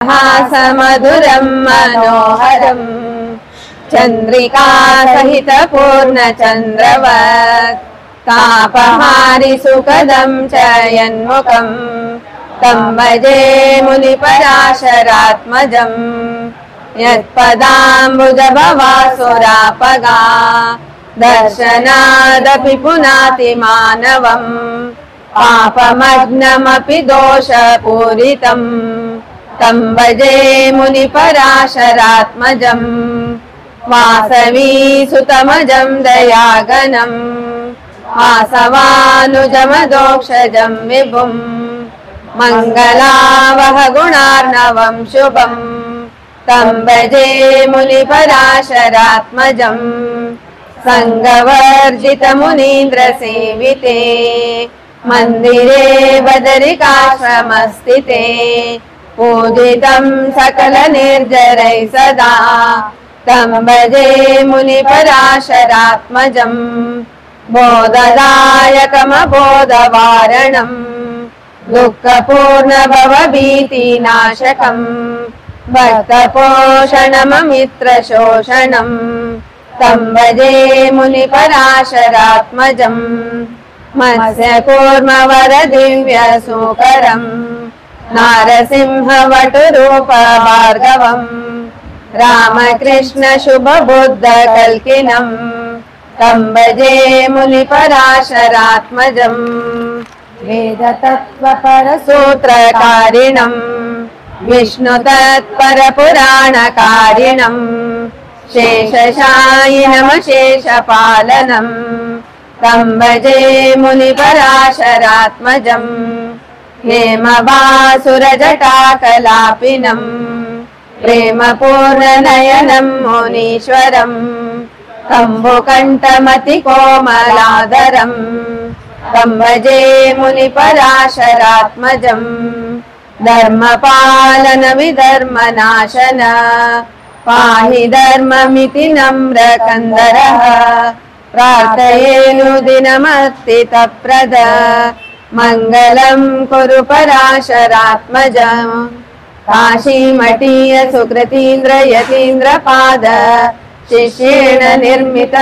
हासमधुरं मनोहरं चंद्रिका सहित पूर्णचंद्रवत् तापहारि सुखदं च यन्मुखं तं भजे मुनिपराशरात्मजम् यत्पदाम्बुजभवासुरापगा दर्शनादपि पुनाति मानवम् पापमग्नमपि दोषपूरितम् तं भजे मुनिपराशरात्मजम् वासवी सुतमजं दयागणं वासवानुजमदोक्षजं विभुं मङ्गलावह गुणार्णवं शुभं तं भजे मुनिपराशरात्मजम् संगवर्जितमुनीन्द्रसेविते मन्दिरे बदरिकाश्रमस्थिते पूजितं सकलनिर्जरैः सदा तं भजे मुनिपराशरात्मजम् बोधदायकमबोधवारणं दुःखपूर्णभवभीतिनाशकं भक्तपोषणममित्रशोषणं तं भजे मुनिपराशरात्मजम् मत्स्यकूर्मवरदिव्यसूकरम् नारसिंहवटुरूपभार्गवम् रामकृष्ण शुभबुद्धकल्किनम् तं भजे मुनिपराशरात्मजम् वेदतत्त्वपरसूत्रकारिणम् विष्णुतत्परपुराणकारिणम् शेषशायिनमशेषपालनम् तं भजे मुनिपराशरात्मजम् हेमवासुरजटाकलापिनम् प्रेमपूर्णनयनं मुनीश्वरम् कम्बुकण्ठमतिकोमलाधरम् तं भजे मुनिपराशरात्मजम् धर्मपालनविधर्मनाशन पाहि धर्ममिति नम्रकन्दरः प्रार्थयेऽनुदिनमत्तितप्रद मङ्गलं कुरु पराशरात्मजम् काशीमठीय सुकृतीन्द्र यतीन्द्रपाद शिष्येण निर्मितम्